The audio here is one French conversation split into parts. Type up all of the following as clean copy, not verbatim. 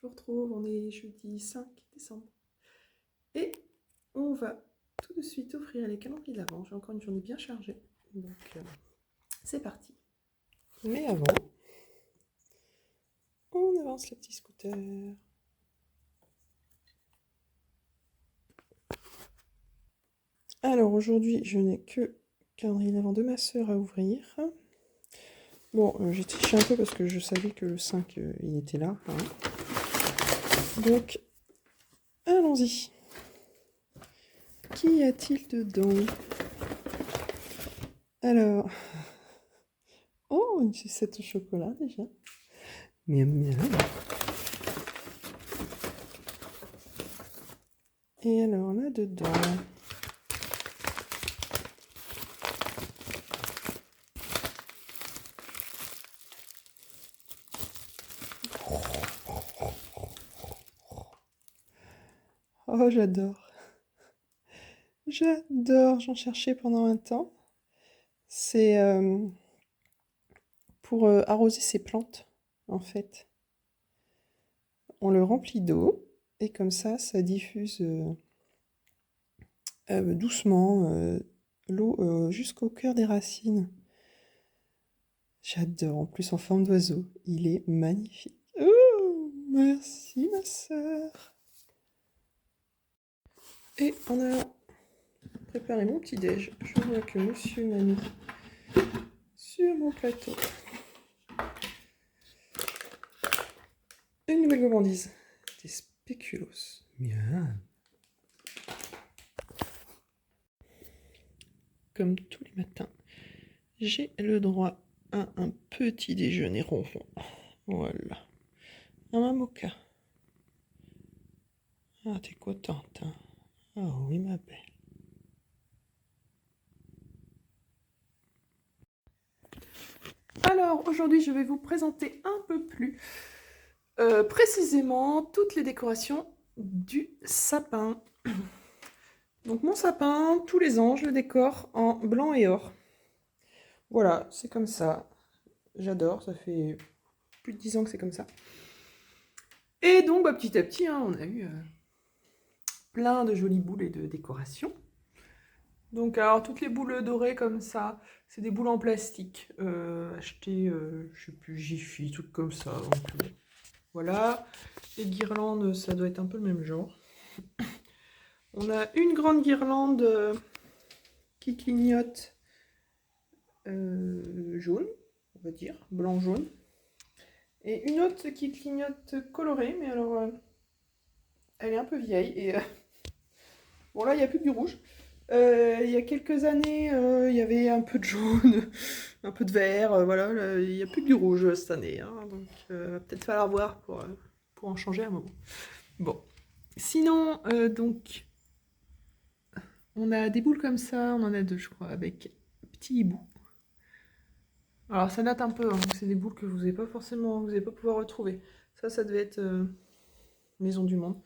vous retrouve, on est jeudi 5 décembre. Et on va tout de suite offrir les calendriers de l'Avent. J'ai encore une journée bien chargée, donc c'est parti. Mais avant, on avance le petit scooter. Alors aujourd'hui, je n'ai que calendrier de l'Avent de ma sœur à ouvrir. Bon, j'ai triché un peu parce que je savais que le 5, il était là. Hein. Donc, allons-y. Qu'y a-t-il dedans? Alors, oh, une sucette au chocolat déjà. Miam miam. Et alors là-dedans, oh j'adore. J'adore, j'en cherchais pendant un temps. C'est pour arroser ses plantes, en fait. On le remplit d'eau, et comme ça diffuse doucement l'eau jusqu'au cœur des racines. J'adore, en plus en forme d'oiseau. Il est magnifique. Oh, merci ma sœur. Et on a préparé mon petit déj. Je vois que monsieur m'a mis sur mon plateau une nouvelle gourmandise. Des spéculoos. Bien. Comme tous les matins, j'ai le droit à un petit déjeuner ronron. Voilà. Un mocha. Ah, t'es contente, hein? Ah oui, ma belle. Alors, aujourd'hui, je vais vous présenter un peu plus précisément toutes les décorations du sapin. Donc, mon sapin, tous les ans, je le décore en blanc et or. Voilà, c'est comme ça. J'adore, ça fait plus de 10 ans que c'est comme ça. Et donc, bah, petit à petit, hein, on a eu plein de jolies boules et de décorations. Donc, alors, toutes les boules dorées comme ça, c'est des boules en plastique. Achetées, je sais plus, Jiffy, trucs comme ça. Donc, voilà. Les guirlandes, ça doit être un peu le même genre. On a une grande guirlande qui clignote jaune, on va dire, blanc-jaune. Et une autre qui clignote colorée, mais alors, elle est un peu vieille. Et bon, là, il n'y a plus que du rouge. Il y a quelques années, il y avait un peu de jaune, un peu de vert, voilà, il n'y a plus que du rouge cette année, hein, donc va peut-être falloir voir pour en changer un moment. Bon, sinon, donc, on a des boules comme ça, on en a deux, je crois, avec petit hibou. Alors, ça date un peu, hein, c'est des boules que vous n'allez pas forcément, vous n'allez pas pouvoir retrouver. Ça devait être Maison du Monde.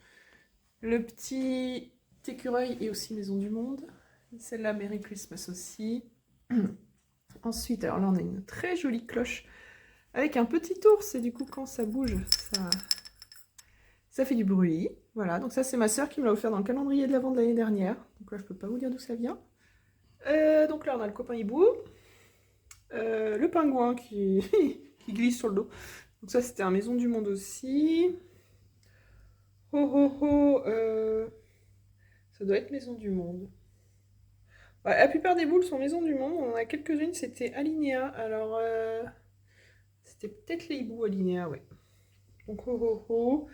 Le petit écureuil est aussi Maison du Monde. Celle-là, Merry Christmas aussi. Ensuite, alors là, on a une très jolie cloche avec un petit ours. Et du coup, quand ça bouge, ça fait du bruit. Voilà, donc ça, c'est ma sœur qui me l'a offert dans le calendrier de l'Avent de l'année dernière. Donc là, je peux pas vous dire d'où ça vient. Donc là, on a le copain hibou. Le pingouin qui... qui glisse sur le dos. Donc ça, c'était un Maison du Monde aussi. Ho ho ho, ça doit être Maison du Monde. Ouais, la plupart des boules sont Maison du Monde. On en a quelques-unes, c'était Alinéa. Alors, c'était peut-être les hiboux Alinéa, ouais. Donc, ho ho ho.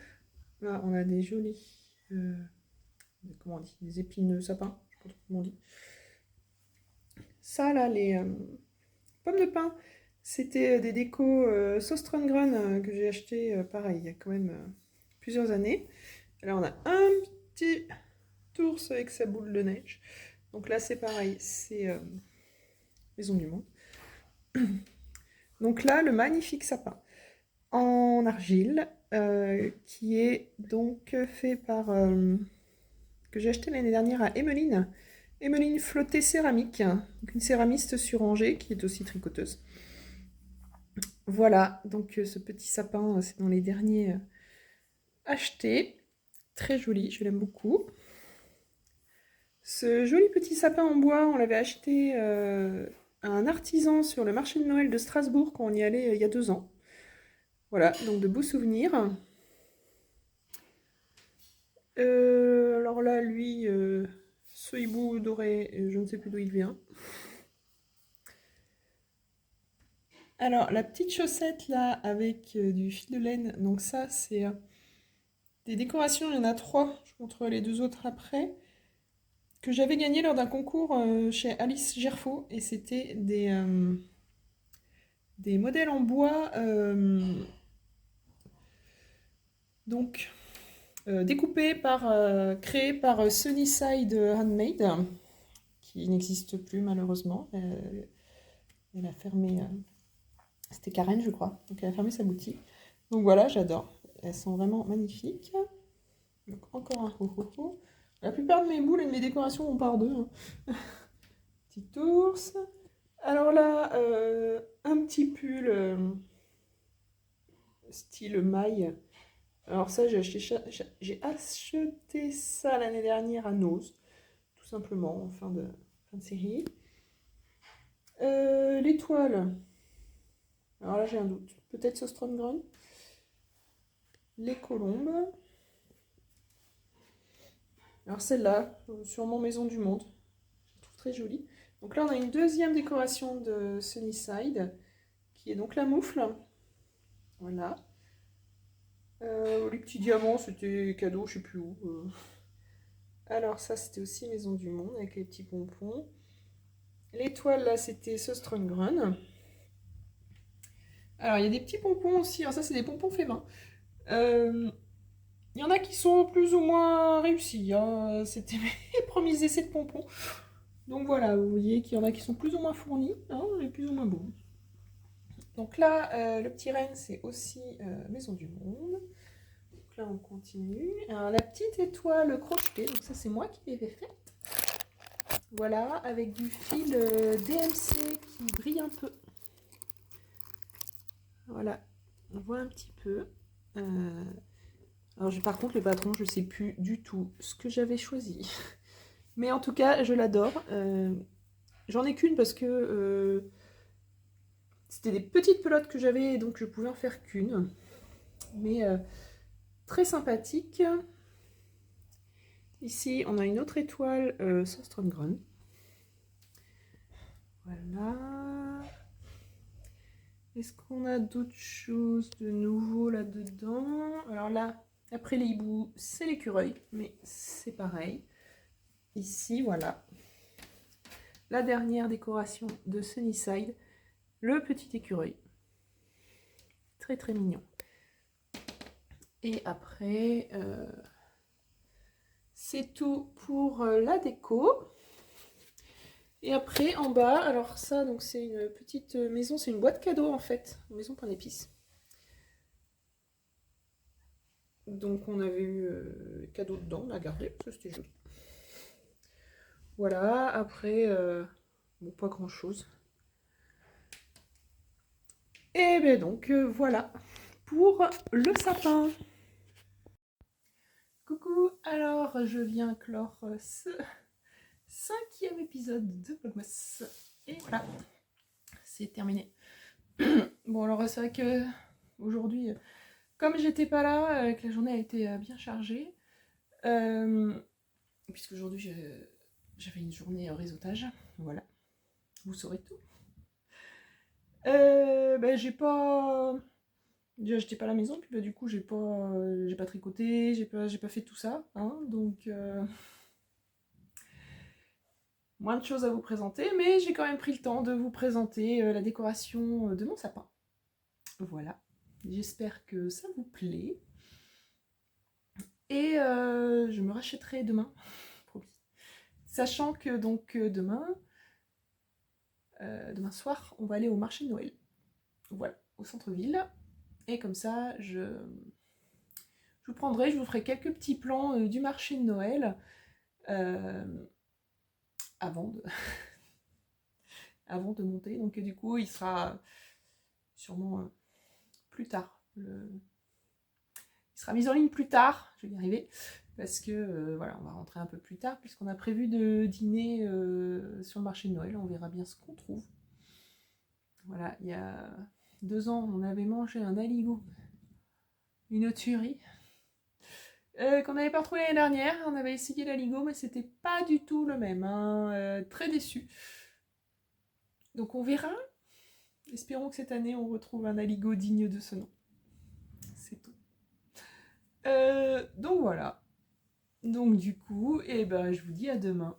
Là, on a des jolis... comment on dit? Des épineux sapins. Je sais pas trop comment on dit. Ça, là, les pommes de pin, c'était des décos Sostrengren que j'ai acheté, pareil, il y a quand même plusieurs années. Là, on a un petit ours avec sa boule de neige. Donc là, c'est pareil, c'est Maison du Monde. Donc là, le magnifique sapin en argile, qui est donc fait par... que j'ai acheté l'année dernière à Emmeline. Emmeline Flottée Céramique, donc une céramiste sur Angers qui est aussi tricoteuse. Voilà, donc ce petit sapin, c'est dans les derniers acheté. Très joli, je l'aime beaucoup. Ce joli petit sapin en bois, on l'avait acheté à un artisan sur le marché de Noël de Strasbourg quand on y allait il y a 2 ans. Voilà, donc de beaux souvenirs. Alors là, lui, ce hibou doré, je ne sais plus d'où il vient. Alors, la petite chaussette là, avec du fil de laine, donc ça, c'est des décorations, il y en a 3, je vous montrerai les 2 autres après, que j'avais gagné lors d'un concours chez Alice Gerfaux, et c'était des modèles en bois, donc découpés créés par Sunnyside Handmade, qui n'existe plus malheureusement. Elle a fermé, c'était Karen je crois, donc elle a fermé sa boutique. Donc voilà, j'adore. Elles sont vraiment magnifiques. Donc encore un ho ho ho. La plupart de mes boules et de mes décorations vont par deux, hein. Petit ours. Alors là, un petit pull style maille. Alors ça, j'ai acheté ça l'année dernière à Nose, tout simplement, en fin de série. L'étoile. Alors là, j'ai un doute. Peut-être Sostromgrun. Les colombes. Alors celle-là, sûrement Maison du Monde. Je la trouve très jolie. Donc là, on a une deuxième décoration de Sunnyside, qui est donc la moufle. Voilà. Les petits diamants, c'était cadeau, je sais plus où. Alors ça, c'était aussi Maison du Monde, avec les petits pompons. L'étoile, là, c'était Sostromgrun. Alors, il y a des petits pompons aussi. Alors ça, c'est des pompons faits main. Il y en a qui sont plus ou moins réussis, hein. C'était mes premiers essais de pompons. Donc voilà, vous voyez qu'il y en a qui sont plus ou moins fournis, hein, et plus ou moins bons. Donc là, le petit renne, c'est aussi Maison du Monde. Donc là, on continue. Alors, la petite étoile crochetée, donc ça, c'est moi qui l'ai faite. Voilà, avec du fil DMC qui brille un peu. Voilà, on voit un petit peu. Alors, par contre, le patron, je ne sais plus du tout ce que j'avais choisi. Mais en tout cas, je l'adore. J'en ai qu'une parce que c'était des petites pelotes que j'avais, donc je pouvais en faire qu'une. Mais très sympathique. Ici, on a une autre étoile Sostromgrun. Voilà. Est-ce qu'on a d'autres choses de nouveau là-dedans? Alors là, après les hiboux, c'est l'écureuil, mais c'est pareil. Ici, voilà. La dernière décoration de Sunnyside, le petit écureuil. Très très mignon. Et après, c'est tout pour la déco. Et après, en bas, alors ça, donc c'est une petite maison, c'est une boîte cadeau en fait, maison pain d'épices. Donc on avait eu cadeau dedans, on a gardé, parce que c'était joli. Voilà, après, bon, pas grand chose. Et bien donc, voilà, pour le sapin. Coucou, alors je viens clore ce 5e épisode de Vlogmas. Et voilà, c'est terminé. Bon, alors c'est vrai que aujourd'hui, comme j'étais pas là, que la journée a été bien chargée, puisque aujourd'hui j'avais une journée réseautage, voilà, vous saurez tout. Ben, j'ai pas. Déjà, j'étais pas à la maison, puis bah, du coup, j'ai pas tricoté, j'ai pas fait tout ça, hein, donc moins de choses à vous présenter, mais j'ai quand même pris le temps de vous présenter la décoration de mon sapin. Voilà, j'espère que ça vous plaît. Et je me rachèterai demain, sachant que donc demain soir, on va aller au marché de Noël. Voilà, au centre-ville. Et comme ça, je vous prendrai, je vous ferai quelques petits plans du marché de Noël avant de, avant de monter. Donc du coup, il sera sûrement plus tard. Il sera mise en ligne plus tard, je vais y arriver, parce que voilà, on va rentrer un peu plus tard, puisqu'on a prévu de dîner sur le marché de Noël, on verra bien ce qu'on trouve. Voilà, il y a 2 ans, on avait mangé un aligot, une tuerie, qu'on n'avait pas retrouvé l'année dernière. On avait essayé l'aligot, mais c'était pas du tout le même, hein, très déçu. Donc on verra. Espérons que cette année, on retrouve un aligot digne de ce nom. C'est tout. Donc voilà. Donc du coup, je vous dis à demain.